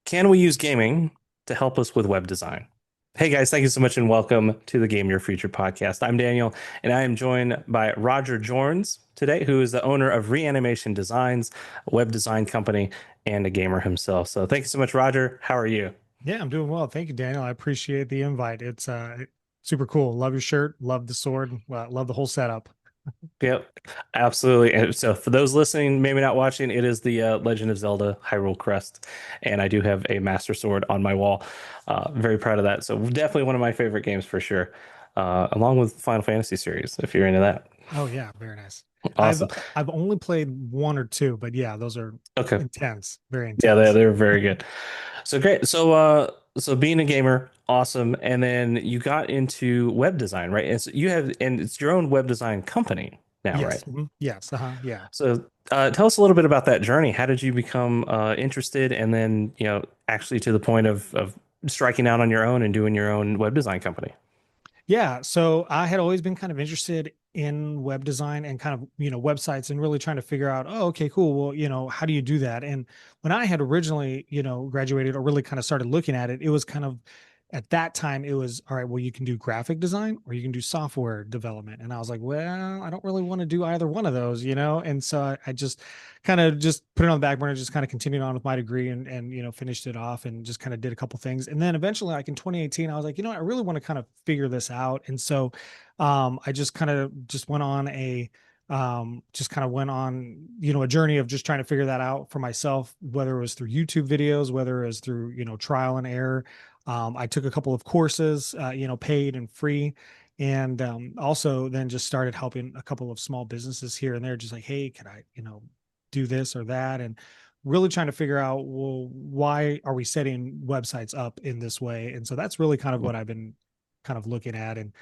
Can we use gaming to help us with web design? Hey guys, thank you so much and welcome to the Game Your Future podcast. I'm Daniel and I am joined by Roger Jorns today, who is the owner of Reanimation Designs, a web design company, and a gamer himself. So thank you so much, Roger. How are you? Yeah, I'm doing well. Thank you, Daniel. I appreciate the invite. It's super cool. Love your shirt, love the sword, love the whole setup. Yep, absolutely. And so, for those listening, maybe not watching, it is the Legend of Zelda Hyrule Crest, and I do have a Master Sword on my wall. Very proud of that. So, definitely one of my favorite games for sure, along with Final Fantasy series, if you're into that. Oh yeah, very nice. I've Awesome. I've only played one or two, but yeah, those are Okay. intense, very Yeah, they're, intense. they're very good. So great. So being a gamer, awesome. And then you got into web design, right? And so and it's your own web design company now, right? Yes, yes, yeah. So, tell us a little bit about that journey. How did you become interested, and then actually to the point of striking out on your own and doing your own web design company? Yeah, so I had always been kind of interested in web design and kind of, websites and really trying to figure out, oh, okay, cool. Well, how do you do that? And when I had originally, graduated or really kind of started looking at it, it was kind of at that time, it was all right, well, you can do graphic design or you can do software development. And I was like, well, I don't really want to do either one of those, And so I just kind of just put it on the back burner, just kind of continued on with my degree and finished it off and just kind of did a couple things. And then eventually, like in 2018, I was like, I really want to kind of figure this out. And so I just kind of just went on a journey of just trying to figure that out for myself, whether it was through YouTube videos, whether it was through, trial and error. I took a couple of courses, paid and free, and also then just started helping a couple of small businesses here and there, just like, hey, can I, do this or that, and really trying to figure out, well, why are we setting websites up in this way? And so that's really kind of what I've been kind of looking at, and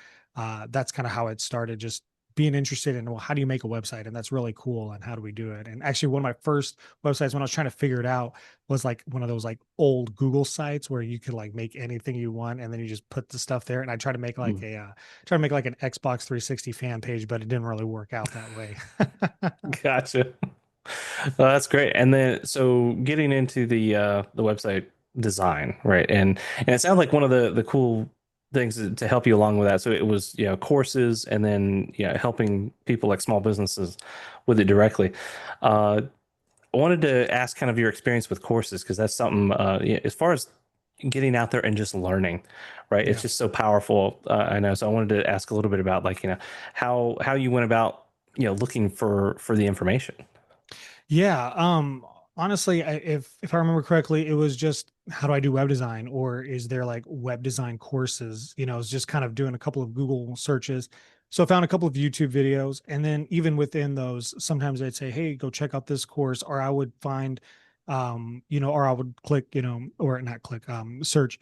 that's kind of how it started, just being interested in, well, how do you make a website? And that's really cool. And how do we do it? And actually, one of my first websites when I was trying to figure it out was like one of those like old Google sites where you could like make anything you want and then you just put the stuff there. And I tried to make like Mm. try to make like an Xbox 360 fan page, but it didn't really work out that way. Gotcha. Well, that's great. And then, so getting into the website design, right? And it sounds like one of the cool things to help you along with that. So it was, courses, and then helping people like small businesses with it directly. I wanted to ask kind of your experience with courses because that's something as far as getting out there and just learning, right? It's Yeah. just so powerful. I know. So I wanted to ask a little bit about like, how you went about, looking for the information. Yeah. Honestly, if I remember correctly, it was just how do I do web design, or is there like web design courses? It's just kind of doing a couple of Google searches. So I found a couple of YouTube videos, and then even within those, sometimes I'd say, "Hey, go check out this course," or I would find, or I would click, or not click, search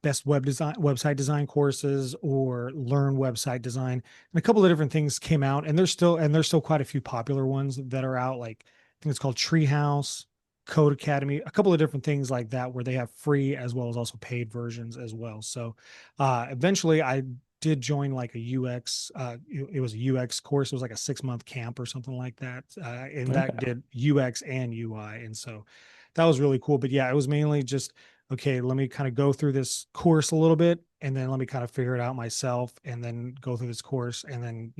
best website design courses or learn website design, and a couple of different things came out, and there's still quite a few popular ones that are out, like I think it's called Treehouse, Code Academy, a couple of different things like that where they have free as well as also paid versions as well. So eventually I did join like a UX, it was a UX course. It was like a 6 month camp or something like that, and that Okay. did UX and UI, and so that was really cool. But yeah, it was mainly just, okay, let me kind of go through this course a little bit, and then let me kind of figure it out myself, and then go through this course, and then,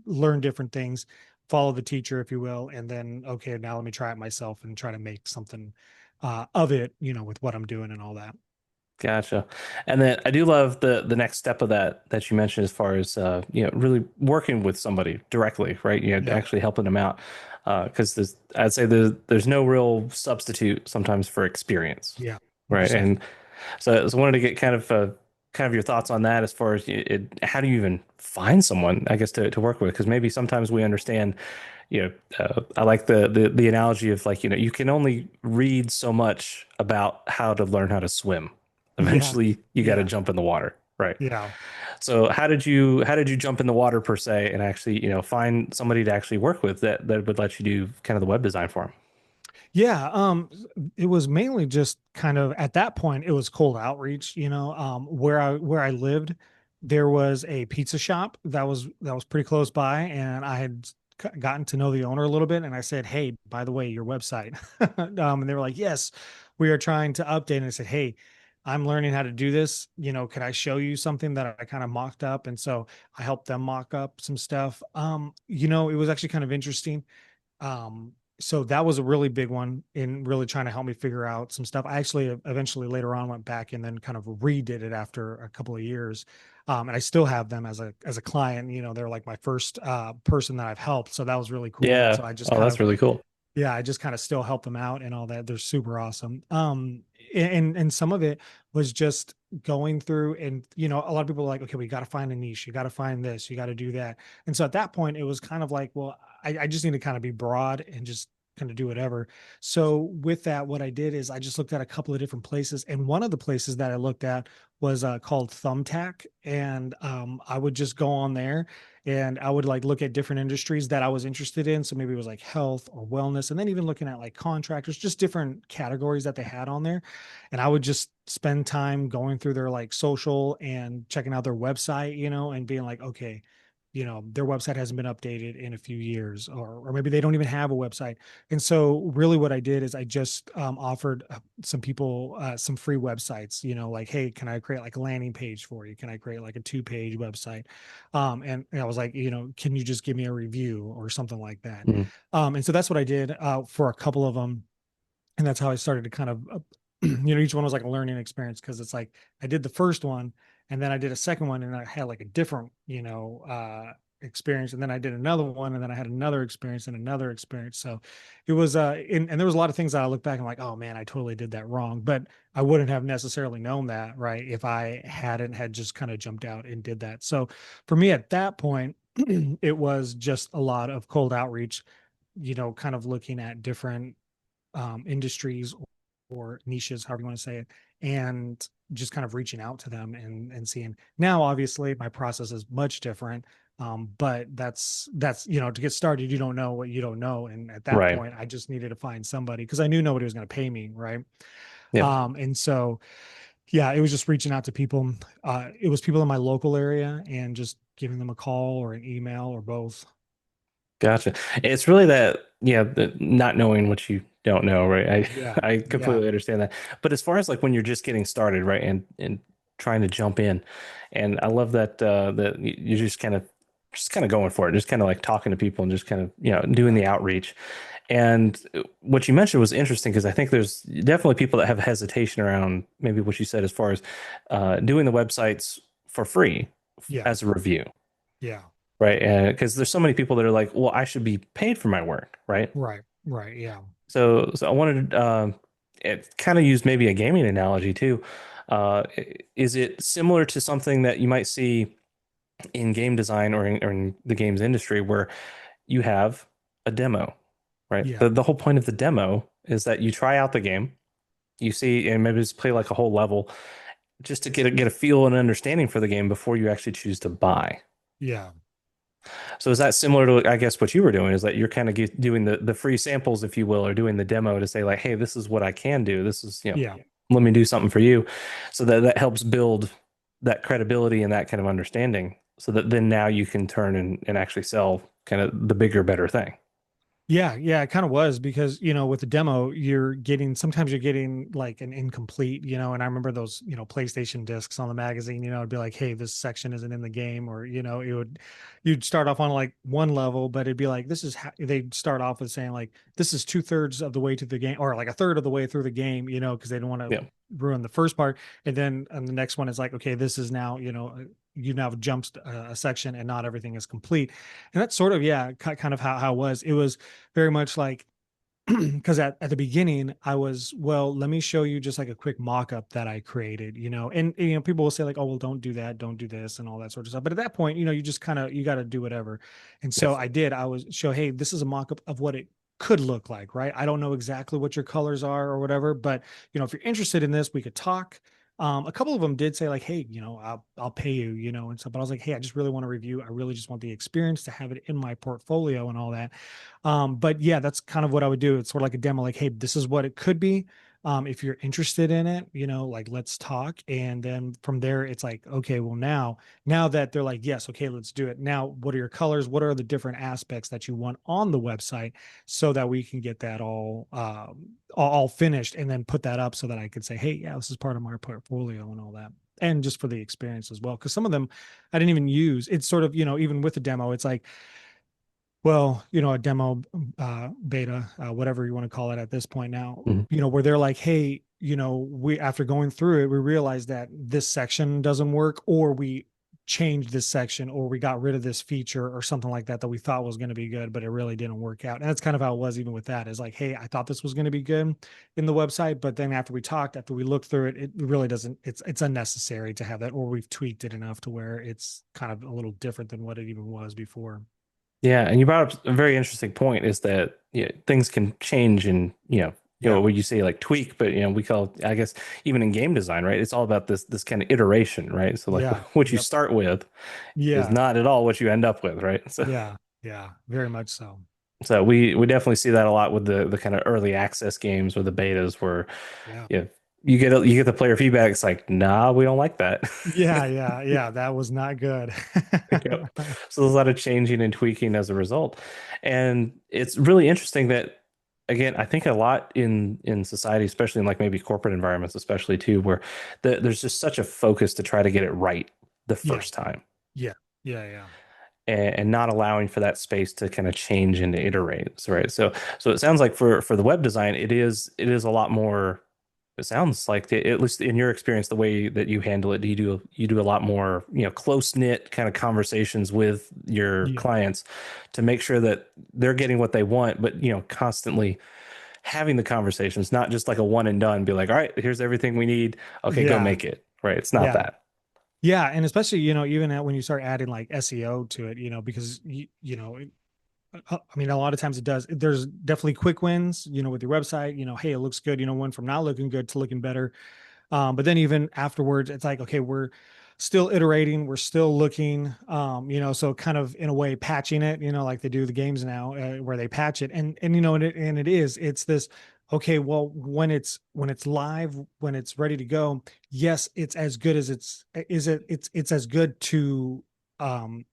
learn different things, follow the teacher, if you will. And then, okay, now let me try it myself and try to make something of it, with what I'm doing and all that. Gotcha. And then I do love the next step of that you mentioned as far as really working with somebody directly, right? Yeah. Actually helping them out. Because I'd say there's no real substitute sometimes for experience, Yeah. right? 100%. And so I wanted to get kind of your thoughts on that as far as how do you even find someone, I guess, to work with? Because maybe sometimes we understand, I like the analogy of like, you can only read so much about how to learn how to swim. Yeah. Eventually, you got to Yeah. jump in the water, right? Yeah. So how did you jump in the water per se and actually, find somebody to actually work with that would let you do kind of the web design for them? Yeah, it was mainly just kind of at that point it was cold outreach, where I lived, there was a pizza shop that was pretty close by, and I had gotten to know the owner a little bit, and I said, "Hey, by the way, your website," and they were like, "Yes, we are trying to update." And I said, "Hey, I'm learning how to do this. Could I show you something that I kind of mocked up?" And so I helped them mock up some stuff. It was actually kind of interesting. So that was a really big one in really trying to help me figure out some stuff. I actually eventually later on went back and then kind of redid it after a couple of years. And I still have them as a client. They're like my first person that I've helped. So that was really cool. And Yeah. so I just Oh, kind that's of really cool. yeah, I just kind of still help them out and all that. They're super awesome. And some of it was just going through, and a lot of people are like, okay, we got to find a niche, you got to find this, you got to do that. And so at that point, it was kind of like, well, I just need to kind of be broad and just kind of do whatever. So with that, what I did is I just looked at a couple of different places, and one of the places that I looked at was called Thumbtack, and I would just go on there and I would like look at different industries that I was interested in. So maybe it was like health or wellness, and then even looking at like contractors, just different categories that they had on there. And I would just spend time going through their like social and checking out their website, and being like, okay, their website hasn't been updated in a few years, or maybe they don't even have a website. And so really what I did is I just offered some people some free websites, like, hey, can I create like a landing page for you? Can I create like a 2-page website? And I was like, can you just give me a review or something like that? Mm. And so that's what I did for a couple of them. And that's how I started to kind of, each one was like a learning experience, because it's like I did the first one and then I did a second one and I had like a different, experience. And then I did another one and then I had another experience and another experience. So it was, and there was a lot of things that I look back and like, oh man, I totally did that wrong. But I wouldn't have necessarily known that, right, if I hadn't had just kind of jumped out and did that. So for me at that point, it was just a lot of cold outreach, kind of looking at different industries or niches, however you want to say it, and just kind of reaching out to them and seeing. Now, obviously, my process is much different, but that's to get started, you don't know what you don't know, and at that Right. point, I just needed to find somebody because I knew nobody was going to pay me, right? Yep. And so yeah, it was just reaching out to people. It was people in my local area and just giving them a call or an email or both. Gotcha. It's really that, yeah, the not knowing what you don't know, right? Yeah, I yeah, completely understand that. But as far as like when you're just getting started, right, and trying to jump in, and I love that that you're just kind of going for it, just kind of like talking to people and just kind of, doing yeah, the outreach. And what you mentioned was interesting because I think there's definitely people that have hesitation around maybe what you said as far as doing the websites for free yeah, as a review. yeah. Right. And because there's so many people that are like, well, I should be paid for my work. Right. Right, right, yeah, So I wanted to it kind of use maybe a gaming analogy too. Uh, is it similar to something that you might see in game design or in the games industry where you have a demo, right? yeah, The whole point of the demo is that you try out the game, you see, and maybe just play like a whole level just to get a feel and understanding for the game before you actually choose to buy. yeah, So is that similar to, I guess, what you were doing? Is that you're kind of doing the free samples, if you will, or doing the demo to say like, hey, this is what I can do. This is, yeah. let me do something for you. So that helps build that credibility and that kind of understanding so that then now you can turn and actually sell kind of the bigger, better thing. Yeah, yeah, it kind of was because, with the demo, sometimes you're getting like an incomplete, and I remember those, PlayStation discs on the magazine, it'd be like, hey, this section isn't in the game, or, you'd start off on like one level, but it'd be like, this is how they'd start off with saying like, this is 2/3 of the way to the game, or like a third of the way through the game, because they don't want to Yeah. ruin the first part. And then the next one is like, okay, this is now, you now jumped a section and not everything is complete. And that's sort of, yeah, kind of how it was very much like, because at the beginning I was, well, let me show you just like a quick mock-up that I created, and people will say like, oh, well, don't do that, don't do this and all that sort of stuff. But at that point, you just kind of, you got to do whatever. And so Yes. I was show, hey, this is a mock-up of what it could look like, right? I don't know exactly what your colors are or whatever, but if you're interested in this, we could talk. A couple of them did say like, hey, I'll pay you, and so, but I was like, hey, I just really want to review. I really just want the experience to have it in my portfolio and all that. But yeah, that's kind of what I would do. It's sort of like a demo, like, hey, this is what it could be. If you're interested in it, like let's talk. And then from there, it's like, okay, well now that they're like, yes, okay, let's do it. Now, what are your colors? What are the different aspects that you want on the website so that we can get that all finished and then put that up so that I could say, hey, yeah, this is part of my portfolio and all that. And just for the experience as well. Cause some of them I didn't even use. It's sort of, even with the demo, it's like, well, a demo, beta, whatever you want to call it at this point now, Mhm. where they're like, hey, we, after going through it, we realized that this section doesn't work, or we changed this section, or we got rid of this feature or something like that we thought was going to be good, but it really didn't work out. And that's kind of how it was even with that, is like, hey, I thought this was going to be good in the website, but then after we looked through it, it really doesn't, it's unnecessary to have that, or we've tweaked it enough to where it's kind of a little different than what it even was before. Yeah, and you brought up a very interesting point is that things can change and Yeah. what you say like tweak, but we call I guess even in game design, right? It's all about this kind of iteration, right? So like Yeah. what you Yep. start with is Yeah. not at all what you end up with, right? So Yeah. Yeah. Very much so. so we definitely see that a lot with the kind of early access games or the betas where Yeah. you you get the player feedback, it's like, nah, we don't like that. Yeah. Yeah. Yeah. That was not good. Yep. So there's a lot of changing and tweaking as a result. And it's really interesting that again, I think a lot in society, especially in like maybe corporate environments, especially too, where there's just such a focus to try to get it right the Yeah. first time Yeah. Yeah. Yeah. and not allowing for that space to kind of change and iterate. So, right. So it sounds like for the web design, it is a lot more. It sounds like at least in your experience, the way that you handle it, you do a lot more, close knit kind of conversations with your Yeah. clients to make sure that they're getting what they want, but constantly having the conversations, not just like a one and done, be like, all right, here's everything we need. Okay, go Yeah. make it. Right. It's not Yeah. that. Yeah. And especially, even when you start adding like SEO to it, because I mean, a lot of times it does. There's definitely quick wins, with your website, hey, it looks good, went from not looking good to looking better. But then even afterwards, it's like, okay, we're still iterating, we're still looking, so kind of in a way patching it, like they do the games now, where they patch it, and it's this. Okay, well, when it's live, when it's ready to go, yes, it's as good as it's as good to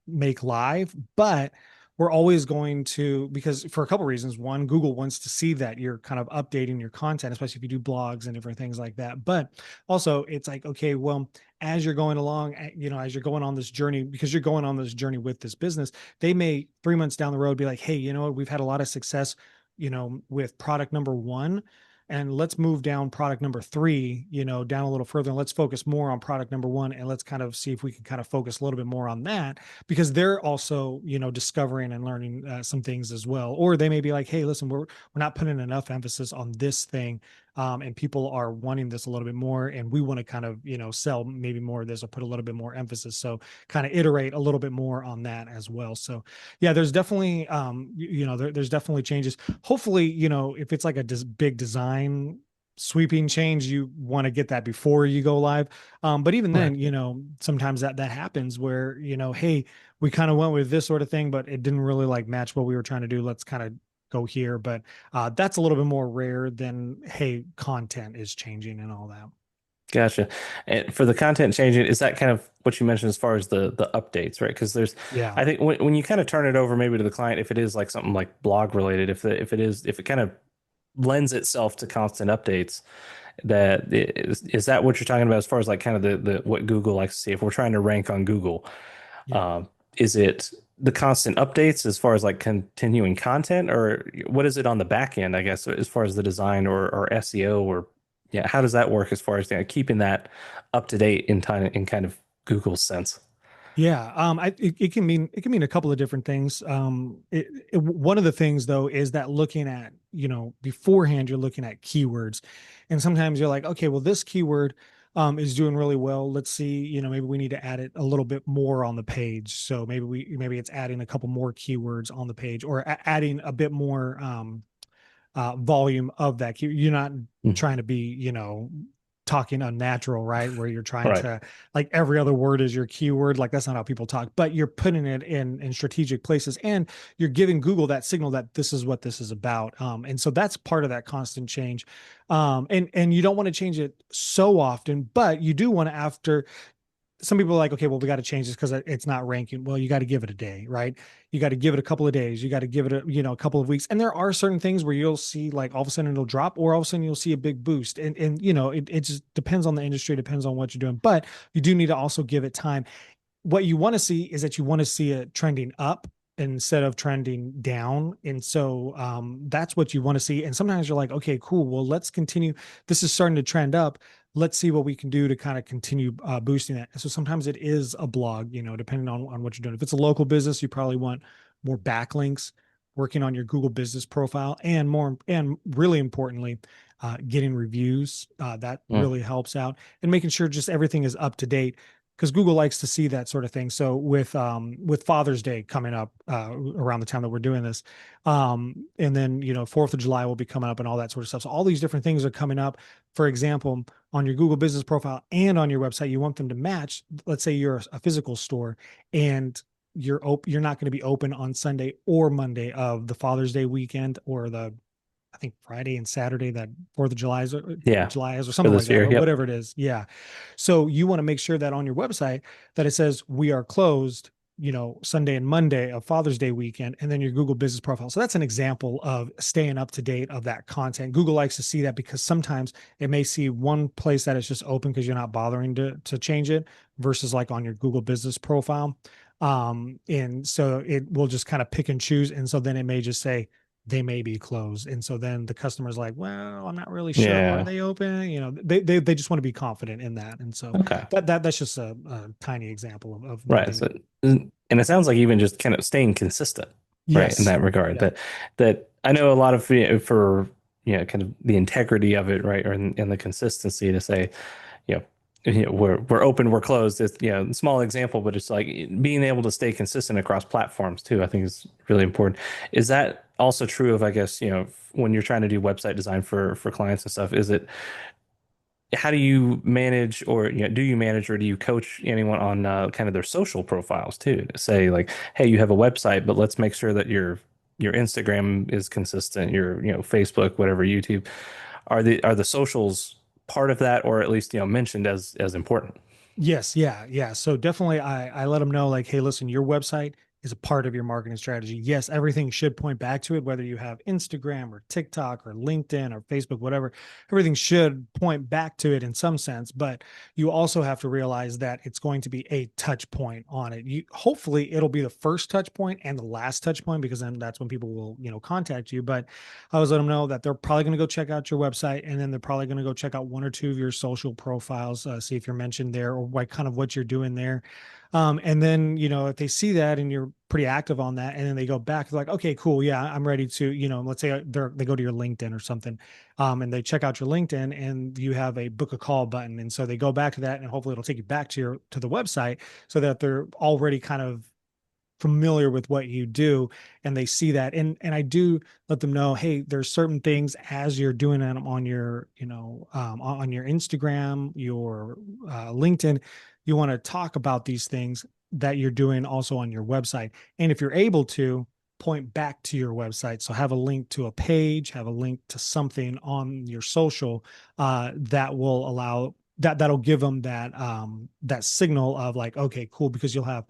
make live, but we're always going to, because for a couple of reasons. One, Google wants to see that you're kind of updating your content, especially if you do blogs and different things like that. But also it's like, okay, well, as you're going along, as you're going on this journey, because you're going on this journey with this business, they may 3 months down the road be like, hey, we've had a lot of success, with product number one, and let's move down product number three, down a little further, and let's focus more on product number one, and let's kind of see if we can kind of focus a little bit more on that, because they're also, discovering and learning some things as well. Or they may be like, hey, listen, we're not putting enough emphasis on this thing, and people are wanting this a little bit more, and we want to kind of, sell maybe more of this or put a little bit more emphasis, so kind of iterate a little bit more on that as well. So yeah, there's definitely, there's definitely changes. Hopefully, if it's like a big design sweeping change, you want to get that before you go live. But even Right. then, sometimes that happens where, hey, we kind of went with this sort of thing, but it didn't really like match what we were trying to do. Let's kind of go here. But that's a little bit more rare than, hey, content is changing and all that. Gotcha. And for the content changing, is that kind of what you mentioned as far as the updates, right? Because Yeah. I think when you kind of turn it over maybe to the client, if it is like something like blog related, if it kind of lends itself to constant updates, is that what you're talking about as far as like kind of the what Google likes to see? If we're trying to rank on Google, Yeah. um, is it the constant updates as far as like continuing content, or what is it on the back end, I guess, as far as the design or SEO or yeah, how does that work as far as keeping that up to date in time in kind of Google's sense? Yeah, it can mean a couple of different things. One of the things though is that looking at, beforehand, you're looking at keywords, and sometimes you're like, okay, well, this keyword is doing really well. Let's see, maybe we need to add it a little bit more on the page. So maybe it's adding a couple more keywords on the page, or adding a bit more volume of that keyword. You're not Mhm. trying to be, talking unnatural, right? Where you're trying Right. to, like, every other word is your keyword. Like, that's not how people talk, but you're putting it in strategic places, and you're giving Google that signal that this is what this is about. And so that's part of that constant change. And you don't want to change it so often, but you do want to, after, some people are like, okay, well, we got to change this because it's not ranking. Well, you got to give it a day, right? You got to give it a couple of days. You got to give it a couple of weeks. And there are certain things where you'll see, like, all of a sudden it'll drop, or all of a sudden you'll see a big boost. And it just depends on the industry, depends on what you're doing. But you do need to also give it time. What you want to see is that you want to see it trending up instead of trending down. And so that's what you want to see. And sometimes you're like, okay, cool. Well, let's continue. This is starting to trend up. Let's see what we can do to kind of continue boosting that. And so sometimes it is a blog, depending on what you're doing. If it's a local business, you probably want more backlinks, working on your Google business profile, and really importantly, getting reviews. That Mm. really helps out, and making sure just everything is up to date, because Google likes to see that sort of thing. So with Father's Day coming up around the time that we're doing this, and then 4th of July will be coming up and all that sort of stuff. So all these different things are coming up. For example, on your Google business profile and on your website, you want them to match. Let's say you're a physical store, and you're not going to be open on Sunday or Monday of the Father's Day weekend, or the, I think, Friday and Saturday that 4th of July is, Yeah. or For something like this that, year. but Yep. whatever it is. Yeah. So you want to make sure that on your website that it says we are closed, Sunday and Monday of Father's Day weekend, and then your Google business profile. So that's an example of staying up to date of that content. Google likes to see that, because sometimes it may see one place that is just open because you're not bothering to change it, versus like on your Google business profile. And so it will just kind of pick and choose. And so then it may just say, they may be closed. And so then the customer's like, well, I'm not really sure. Are Yeah. they open? They just want to be confident in that. And so Okay. that's just a tiny example of one Right. thing. So, and it sounds like even just kind of staying consistent, right, in Yes. that regard. Yeah. That I know a lot of for kind of the integrity of it, right, or in the consistency to say, you know, we're open, we're closed. It's small example, but it's like being able to stay consistent across platforms too. I think is really important. Is that also true of, I guess, when you're trying to do website design for clients and stuff? Is it how do you manage, or do you manage, or do you coach anyone on kind of their social profiles too, to say like, hey, you have a website, but let's make sure that your Instagram is consistent, your Facebook, whatever, YouTube, are the socials part of that, or at least mentioned as important? Yes, yeah, yeah. So definitely I let them know, like, hey, listen, your website is a part of your marketing strategy. Yes, everything should point back to it, whether you have Instagram or TikTok or LinkedIn or Facebook, whatever. Everything should point back to it in some sense, but you also have to realize that it's going to be a touch point on it. You hopefully it'll be the first touch point and the last touch point, because then that's when people will, contact you. But I always let them know that they're probably going to go check out your website, and then they're probably going to go check out one or two of your social profiles, see if you're mentioned there, or what kind of what you're doing there. And then, if they see that and you're pretty active on that, and then they go back, they're like, okay, cool. Yeah, I'm ready to, let's say they go to your LinkedIn or something, and they check out your LinkedIn, and you have a book a call button. And so they go back to that, and hopefully it'll take you back to the website, so that they're already kind of familiar with what you do, and they see that. And I do let them know, hey, there's certain things as you're doing them on your on your Instagram, your LinkedIn, you want to talk about these things that you're doing also on your website. And if you're able to, point back to your website, so have a link to a page, have a link to something on your social that will allow that'll give them that signal of like, okay, cool, because you'll have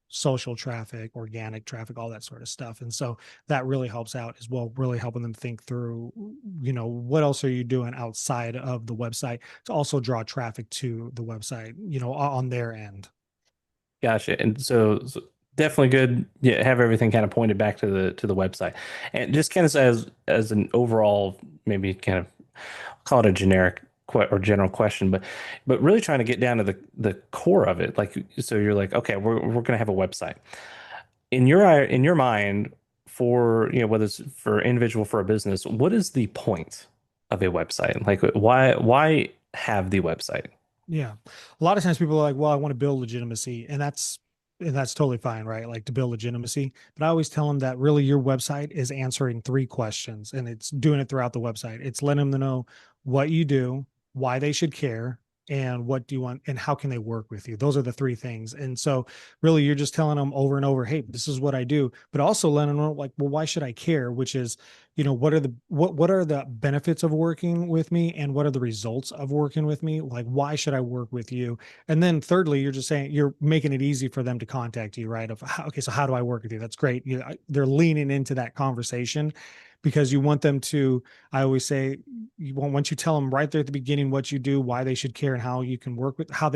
social traffic, organic traffic, all that sort of stuff. And so that really helps out as well, really helping them think through, what else are you doing outside of the website to also draw traffic to the website, on their end. Gotcha. And so definitely good. Yeah, have everything kind of pointed back to the website, and just kind of as an overall, maybe kind of call it a generic or general question, but really trying to get down to the core of it. Like, so you're like, okay, we're gonna have a website in your mind, for whether it's for individual, for a business. What is the point of a website? Like, why have the website? Yeah. A lot of times people are like, well, I want to build legitimacy. And that's totally fine, right? Like, to build legitimacy. But I always tell them that really your website is answering three questions, and it's doing it throughout the website. It's letting them know what you do, why they should care, and what do you want, and how can they work with you. Those are the three things. And so really you're just telling them over and over, hey, this is what I do, but also letting them know, like, well, why should I care? Which is, what are the benefits of working with me, and what are the results of working with me? Like, why should I work with you? And then thirdly, you're just saying, you're making it easy for them to contact you, right? Of how, okay, so how do I work with you? That's great. They're leaning into that conversation, because you want them to, I always say, once you tell them right there at the beginning what you do, why they should care, and how they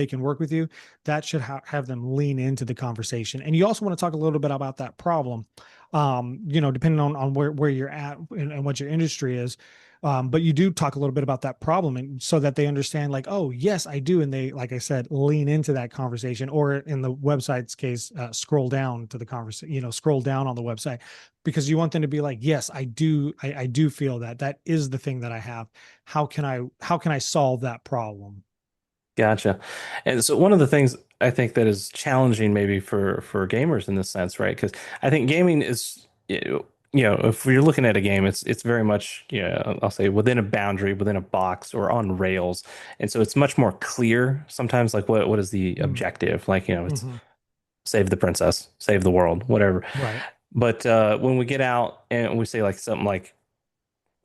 can work with you, that should have them lean into the conversation. And you also want to talk a little bit about that problem, depending on where you're at, and what your industry is. But you do talk a little bit about that problem, and so that they understand, like, oh, yes, I do. And they, like I said, lean into that conversation, or in the website's case, scroll down to the conversation, scroll down on the website, because you want them to be like, yes, I do. I do feel that is the thing that I have. How can I solve that problem? Gotcha. And so one of the things I think that is challenging maybe for gamers in this sense, right? Because I think gaming is, if you're looking at a game, it's very much, I'll say within a boundary, within a box, or on rails. And so it's much more clear sometimes, like what is the Mm, objective? Like, it's hmm. save the princess, save the world, whatever. Right. But when we get out and we say like something like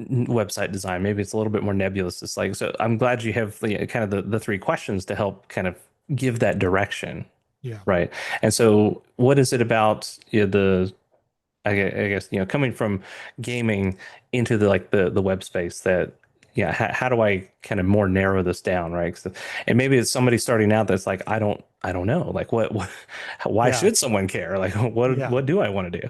website design, maybe it's a little bit more nebulous. It's like, so I'm glad you have kind of the three questions to help kind of give that direction, Yeah. right? And so, what is it about, I guess, coming from gaming into the web space that, yeah, how do I kind of more narrow this down, right? And maybe it's somebody starting out that's like, I don't know, like why Yeah. should someone care? Like, what Yeah. what do I want to do?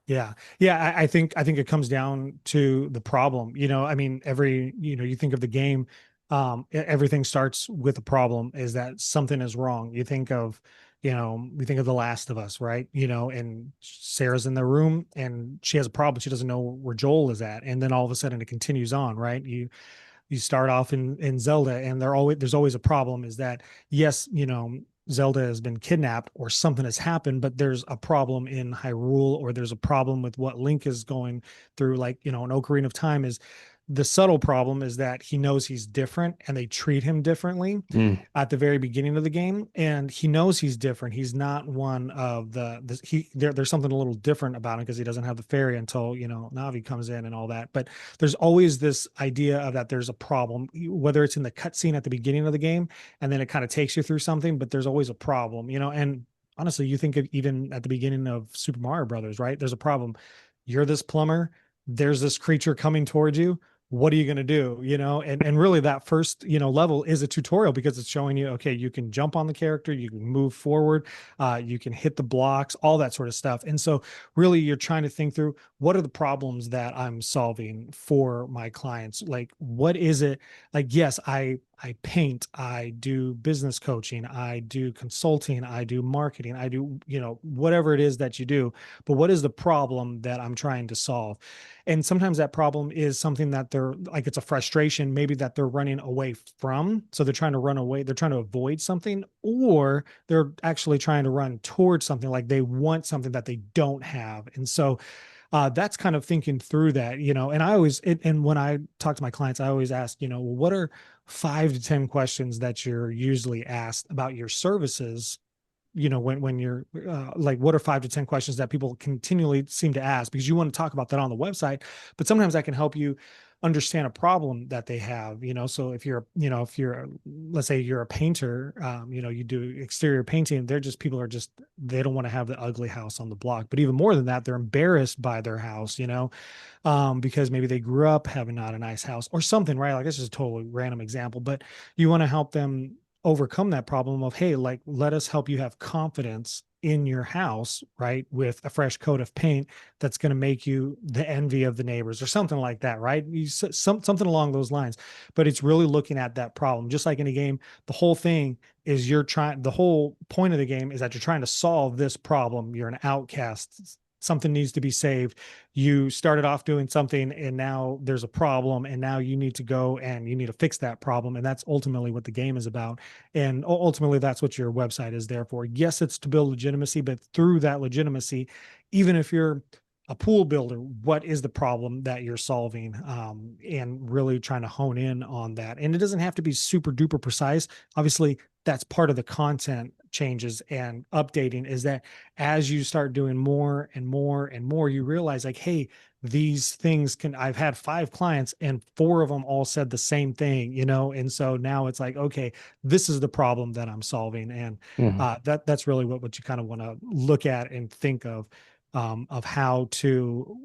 Yeah. Yeah. I think it comes down to the problem. I mean, you think of the game, everything starts with a problem, is that something is wrong. We think of The Last of Us, right? And Sarah's in the room and she has a problem. She doesn't know where Joel is at. And then all of a sudden it continues on, right? You start off in Zelda, and there's always a problem, is that, yes, Zelda has been kidnapped or something has happened, but there's a problem in Hyrule, or there's a problem with what Link is going through. Like, an Ocarina of Time is the subtle problem, is that he knows he's different and they treat him differently Mm, at the very beginning of the game. And he knows he's different. He's not one of there's something a little different about him, because he doesn't have the fairy until, Navi comes in and all that. But there's always this idea of that there's a problem, whether it's in the cutscene at the beginning of the game, and then it kind of takes you through something, but there's always a problem, and honestly, you think of even at the beginning of Super Mario Brothers, right? There's a problem. You're this plumber, there's this creature coming towards you. What are you going to do? And really that first, level is a tutorial, because it's showing you, okay, you can jump on the character, you can move forward, you can hit the blocks, all that sort of stuff. And so really you're trying to think through, what are the problems that I'm solving for my clients? Like, what is it? Like, yes, I paint, I do business coaching, I do consulting, I do marketing, I do, whatever it is that you do, but what is the problem that I'm trying to solve? And sometimes that problem is something that they're like, it's a frustration, maybe that they're running away from. So they're trying to run away, they're trying to avoid something, or they're actually trying to run towards something, like they want something that they don't have. And so that's kind of thinking through that, and and when I talk to my clients, I always ask, well, what are 5 to 10 questions that you're usually asked about your services? When you're like, what are 5 to 10 questions that people continually seem to ask? Because you want to talk about that on the website, but sometimes that can help you understand a problem that they have. So if you're, let's say you're a painter, you do exterior painting, people are just, they don't want to have the ugly house on the block. But even more than that, they're embarrassed by their house, because maybe they grew up having not a nice house or something, right? Like, this is a totally random example, but you want to help them overcome that problem of, hey, like, let us help you have confidence in your house, right, with a fresh coat of paint that's going to make you the envy of the neighbors, or something like that, right? Something along those lines. But it's really looking at that problem, just like in a game. The whole thing is, the whole point of the game is that you're trying to solve this problem. You're an outcast, something needs to be saved. You started off doing something, and now there's a problem, and now you need to go and you need to fix that problem. And that's ultimately what the game is about. And ultimately, that's what your website is there for. Yes, it's to build legitimacy, but through that legitimacy, even if you're a pool builder, what is the problem that you're solving, and really trying to hone in on that. And it doesn't have to be super duper precise. Obviously, that's part of the content changes and updating, is that as you start doing more and more and more, you realize like, hey, these things can, I've had 5 clients and 4 of them all said the same thing, and so now it's like, okay, this is the problem that I'm solving. And Mhm. that's really what you kind of want to look at and think of how to,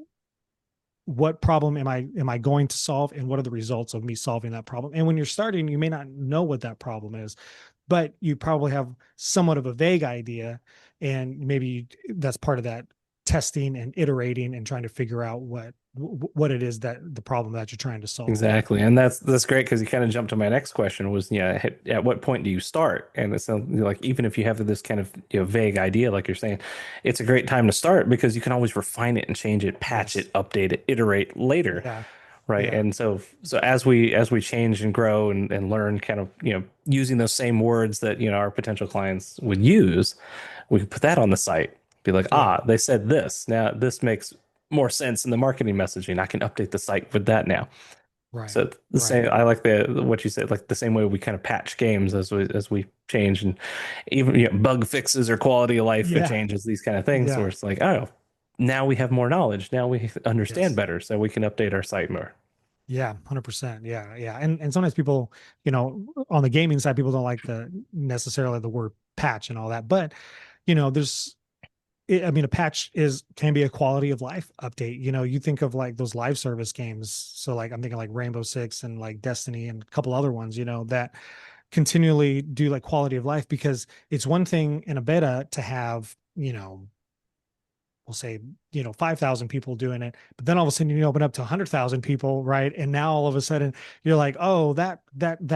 what problem am I going to solve, and what are the results of me solving that problem. And when you're starting, you may not know what that problem is, but you probably have somewhat of a vague idea, and maybe that's part of that testing and iterating and trying to figure out what it is, that the problem that you're trying to solve. Exactly. And that's great because you kind of jumped to my next question was, yeah, at what point do you start? And it's like, even if you have this kind of, vague idea, like you're saying, it's a great time to start because you can always refine it and change it, patch Yes. it, update it, iterate later. Yeah. Right. Yeah. And so as we change and grow and learn kind of, using those same words that, our potential clients would use, we can put that on the site. Be like, Yeah. they said this. Now this makes more sense in the marketing messaging. I can update the site with that now. Right. So the Right. same, I like what you said, like the same way we kind of patch games as we change, and even bug fixes or quality of life Yeah. changes, these kind of things where Yeah. it's like, oh, now we have more knowledge, now we understand Yes. better, so we can update our site more. Yeah, 100%. Yeah, yeah. And sometimes people, on the gaming side, people don't like the necessarily the word patch and all that. But, there's I mean, a patch is can be a quality of life update. You think of like those live service games. So like I'm thinking like Rainbow Six and like Destiny and a couple other ones, that continually do like quality of life, because it's one thing in a beta to have, we'll say, 5,000 people doing it, but then all of a sudden you open up to 100,000 people, right? And now all of a sudden you're like, oh, that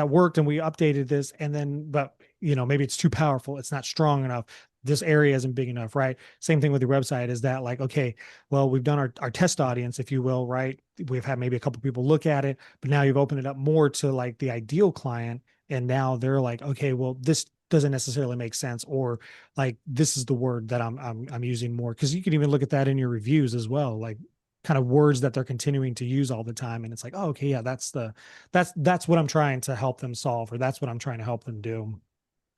worked, and we updated this, and then, but maybe it's too powerful, it's not strong enough, this area isn't big enough, right? Same thing with your website, is that like, okay, well, we've done our test audience, if you will, right? We've had maybe a couple people look at it, but now you've opened it up more to like the ideal client, and now they're like, okay, well, this doesn't necessarily make sense, or like this is the word that I'm using more, because you can even look at that in your reviews as well, like kind of words that they're continuing to use all the time, and it's like, oh, okay, yeah, that's what I'm trying to help them solve, or that's what I'm trying to help them do.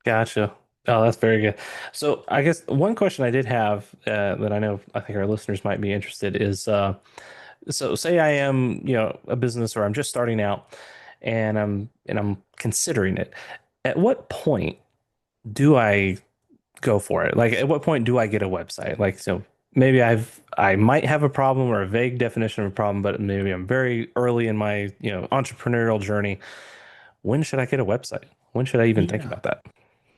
Gotcha. Oh, that's very good. So I guess one question I did have, that I think our listeners might be interested is, so say I am, a business, or I'm just starting out, and I'm considering it. At what point do I go for it? Like, at what point do I get a website? Like, so maybe I might have a problem or a vague definition of a problem, but maybe I'm very early in my, entrepreneurial journey. When should I get a website? When should I even think Yeah. about that?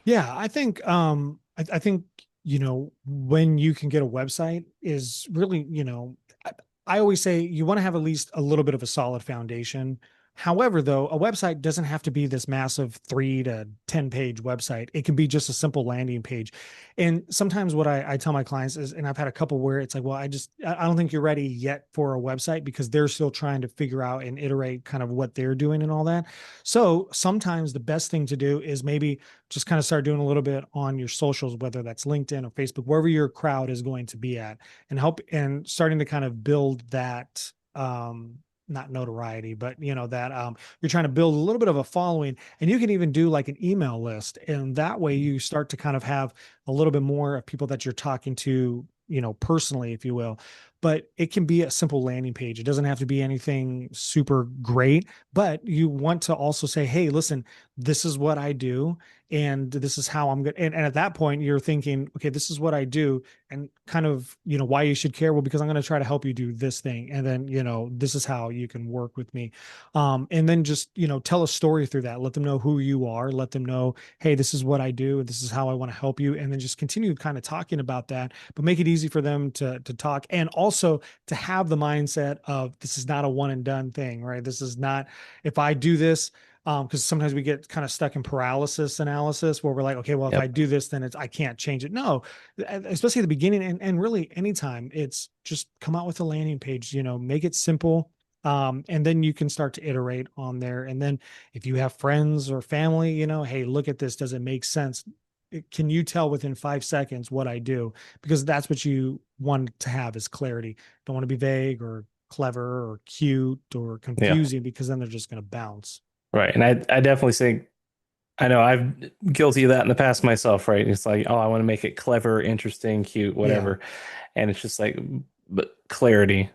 Yeah, I think, when you can get a website is really, I, I always say you want to have at least a little bit of a solid foundation. However, though, a website doesn't have to be this massive 3 to 10 page website. It can be just a simple landing page. And sometimes what I tell my clients is, and I've had a couple where it's like, well, I don't think you're ready yet for a website, because they're still trying to figure out and iterate kind of what they're doing and all that. So sometimes the best thing to do is maybe just kind of start doing a little bit on your socials, whether that's LinkedIn or Facebook, wherever your crowd is going to be at, and help and starting to kind of build that, not notoriety, but that, you're trying to build a little bit of a following, and you can even do like an email list, and that way you start to kind of have a little bit more of people that you're talking to, personally, if you will. But it can be a simple landing page. It doesn't have to be anything super great, but you want to also say, hey, listen, this is what I do, and this is how I'm good. And at that point, you're thinking, okay, this is what I do, and kind of, why you should care. Well, because I'm going to try to help you do this thing. And then, this is how you can work with me. And then just, tell a story through that. Let them know who you are. Let them know, hey, this is what I do. This is how I want to help you. And then just continue kind of talking about that, but make it easy for them to talk. And also to have the mindset of, this is not a one and done thing, right? This is not, if I do this, because sometimes we get kind of stuck in paralysis analysis, where we're like, okay, well, if I Yep. do this, then I can't change it. No, especially at the beginning, and really anytime, it's just come out with a landing page, make it simple. And then you can start to iterate on there. And then if you have friends or family, hey, look at this. Does it make sense? can you tell within 5 seconds what I do? Because that's what you want to have is clarity. Don't want to be vague or clever or cute or Yeah. confusing because then they're just going to bounce. Right. And I definitely think I know I've guilty of that in the past myself, right? It's like, oh, I want to make it clever, interesting, cute, Yeah. whatever. And it's just like, but clarity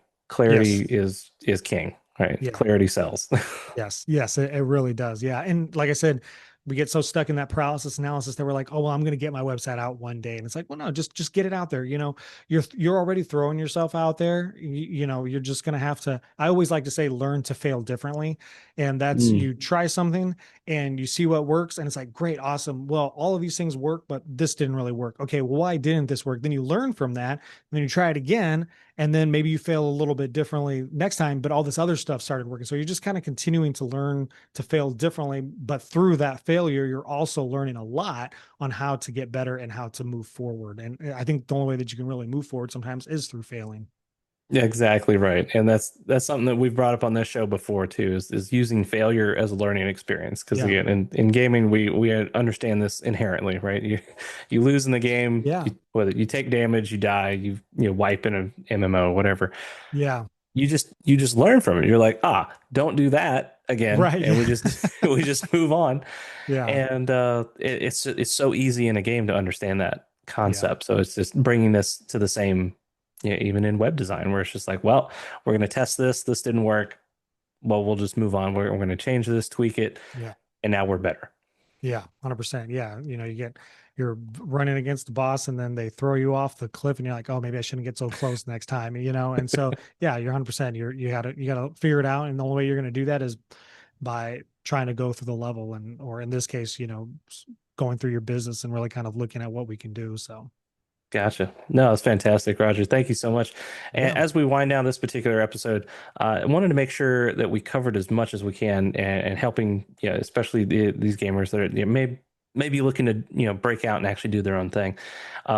Yes. is king, right? Yeah. Clarity sells. Yes, yes, it really does. Yeah. And like I said, we get so stuck in that paralysis analysis that we're like, oh, well, I'm going to get my website out one day. And it's like, well, no, just get it out there. You're already throwing yourself out there. You're just going to have to, I always like to say, learn to fail differently. And that's Mm. you try something and you see what works. And it's like, great, awesome. Well, all of these things work, but this didn't really work. Okay. Well, why didn't this work? Then you learn from that. And then you try it again and then maybe you fail a little bit differently next time, but all this other stuff started working. So you're just kind of continuing to learn to fail differently, but through that failure, you're also learning a lot on how to get better and how to move forward. And I think the only way that you can really move forward sometimes is through failing. Yeah, exactly right. And that's something that we've brought up on this show before too, is using failure as a learning experience. Because Yeah. again, in gaming, we understand this inherently, right? You lose in the game, Yeah. whether you take damage, you die, you wipe in an MMO, whatever. Yeah. You just learn from it. You're like, don't do that again, Right. and we Yeah. just we just move on. Yeah. And it's so easy in a game to understand that Yeah. concept. So it's just bringing this to the same, even in web design, where it's just like, well, we're going to test this. This didn't work. Well, we'll just move on. We're going to change this, tweak it, Yeah. and now we're better. Yeah, 100%. Yeah, you're running against the boss and then they throw you off the cliff and you're like, "Oh, maybe I shouldn't get so close next time." And so, yeah, you're 100%. You got to figure it out and the only way you're going to do that is by trying to go through the level and or in this case, going through your business and really kind of looking at what we can do. So, Gotcha. No, that's fantastic, Roger. Thank you so much. And yeah. as we wind down this particular episode, I wanted to make sure that we covered as much as we can and helping, especially these gamers that are may be looking to, break out and actually do their own thing.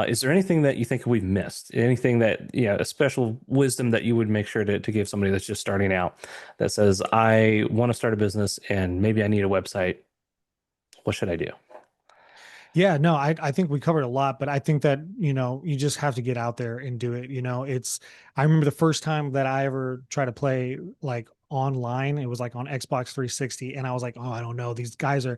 Is there anything that you think we've missed? Anything that, a special wisdom that you would make sure to give somebody that's just starting out that says, I want to start a business and maybe I need a website. What should I do? Yeah, no, I think we covered a lot, but I think that, you just have to get out there and do it. I remember the first time that I ever tried to play like online, it was like on Xbox 360. And I was like, oh, I don't know. These people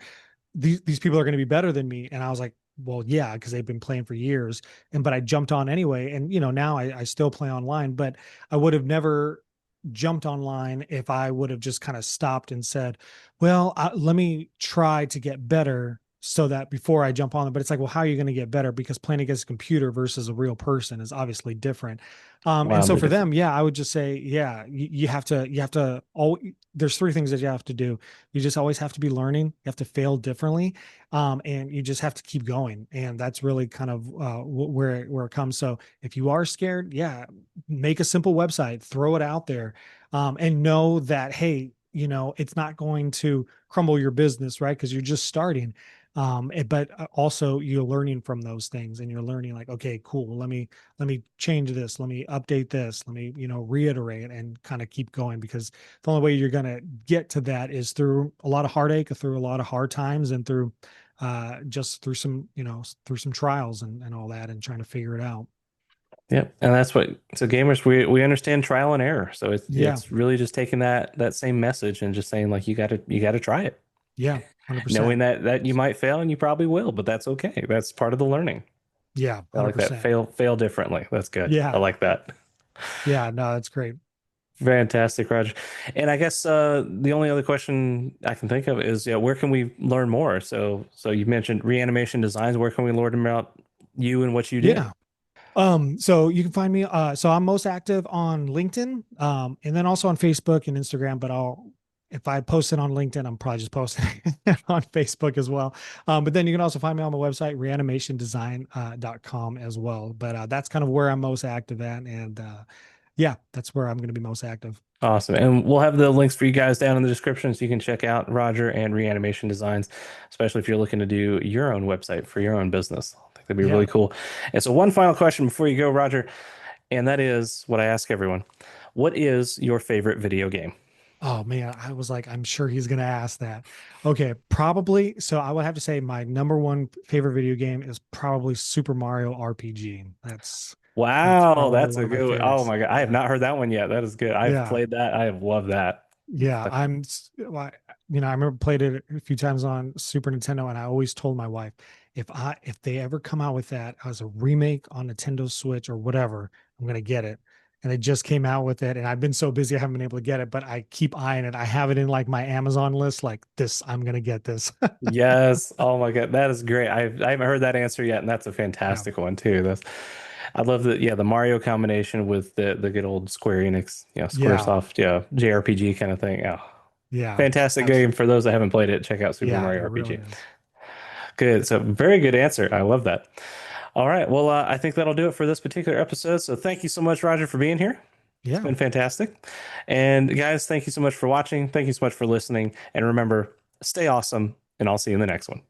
are going to be better than me. And I was like, well, yeah, because they've been playing for years. But I jumped on anyway. And, now I still play online, but I would have never jumped online if I would have just kind of stopped and said, well, let me try to get better so that before I jump on it. But it's like, well, how are you going to get better? Because playing against a computer versus a real person is obviously different. And so Wildly for different. them, yeah, I would just say, yeah, all, there's three things that you have to do. You just always have to be learning. You have to fail differently. And you just have to keep going. And that's really kind of where it comes. So if you are scared, yeah, make a simple website, throw it out there, and know that, hey, it's not going to crumble your business, right? Because you're just starting. But also you're learning from those things and you're learning like, okay, cool. Let me change this. Let me update this. Let me, reiterate and kind of keep going because the only way you're going to get to that is through a lot of heartache, through a lot of hard times and through, just through some, through some trials and all that and trying to figure it out. Yep. And that's so gamers, we understand trial and error. So it's Yeah. it's really just taking that same message and just saying like you gotta try it. Yeah. 100%. Knowing that you might fail and you probably will, but that's okay. That's part of the learning. Yeah. I like that. 100%. Fail differently. That's good. I Yeah. like that. Yeah. No, that's great. Fantastic, Roger. And I guess the only other question I can think of is, where can we learn more? So you mentioned reanimation designs. Where can we learn about you and what you do? Yeah. So you can find me. So I'm most active on LinkedIn, and then also on Facebook and Instagram. But if I post it on LinkedIn, I'm probably just posting it on Facebook as well. But then you can also find me on my website, reanimationdesign.com as well. But that's kind of where I'm most active at, and yeah, that's where I'm going to be most active. Awesome. And we'll have the links for you guys down in the description so you can check out Roger and Reanimation Designs, especially if you're looking to do your own website for your own business. I think that'd be really Yeah. cool. And so, one final question before you go, Roger, and that is what I ask everyone. What is your favorite video game? Oh man, I was like, I'm sure he's gonna ask that. Okay, probably. So I would have to say my number one favorite video game is probably Super Mario RPG. That's Wow, probably that's one a of my good one. Oh favorites. my God. I have Yeah. not heard that one yet. That is good. I've Yeah. played that. I have loved that. Yeah. But Well, I remember played it a few times on Super Nintendo, and I always told my wife, if they ever come out with that as a remake on Nintendo Switch or whatever, I'm gonna get it. And they just came out with it, and I've been so busy I haven't been able to get it, but I keep eyeing it. I have it in like my Amazon list, like this, I'm gonna get this. yes. Oh my God. That is great. I haven't heard that answer yet, and that's a Yeah. fantastic one too. I love the yeah, the Mario combination with the good old Square Enix, Yeah. Squaresoft, JRPG kind of thing. Yeah. Yeah. Fantastic game. Absolutely. For those that haven't played it, check out Super Yeah, Mario it really RPG. is. Good. So very good answer. I love that. All right. Well, I think that'll do it for this particular episode. So thank you so much, Roger, for being here. It's Yeah. been fantastic. And guys, thank you so much for watching. Thank you so much for listening. And remember, stay awesome, and I'll see you in the next one.